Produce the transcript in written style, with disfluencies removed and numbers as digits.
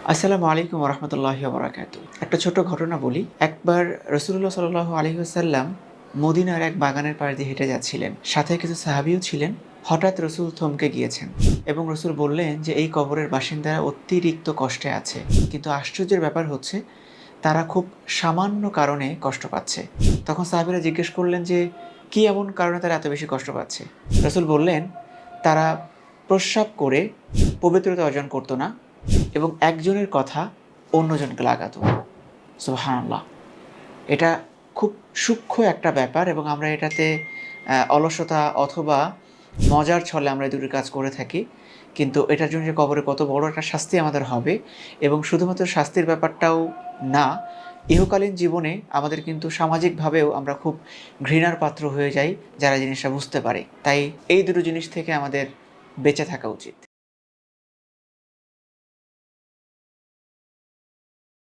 আসসালামু আলাইকুম রহমতুল্লাহি বারাকাতু। একটা ছোট ঘটনা বলি। একবার রাসূলুল্লাহ সাল্লাল্লাহু আলাইহি ওয়াসাল্লাম মদিনার এক বাগানের পাশ দিয়ে হেঁটে যাচ্ছিলেন। সাথে কিছু সাহাবীও ছিলেন। হঠাৎ রাসূল থমকে গিয়েছেন এবং রাসূল বললেন যে, "এই কবরের বাসিন্দারা অতিরিক্ত কষ্টে আছে। কিন্তু আশ্চর্যের ব্যাপার হচ্ছে তারা খুব সামান্য কারণে কষ্ট পাচ্ছে।" তখন সাহাবীরা জিজ্ঞেস করলেন যে, "কি এমন কারণে তারা এত বেশি কষ্ট পাচ্ছে?" রাসূল বললেন, "তারা প্রস্রাব করে পবিত্রতা অর্জন করত না এবং একজনের কথা অন্যজনকে লাগাতো।" সুবহানাল্লাহ! এটা খুব সূক্ষ্ম একটা ব্যাপার এবং আমরা এটাতে অলসতা অথবা মজার ছলে আমরা এই দুটি কাজ করে থাকি। কিন্তু এটার জন্য যে কবরে কত বড় একটা শাস্তি আমাদের হবে এবং শুধুমাত্র শাস্তির ব্যাপারটাও না, ইহকালীন জীবনে আমাদের কিন্তু সামাজিকভাবেও আমরা খুব ঘৃণার পাত্র হয়ে যাই যারা জিনিসটা বুঝতে পারে। তাই এই দুটো জিনিস থেকে আমাদের বেঁচে থাকা উচিত।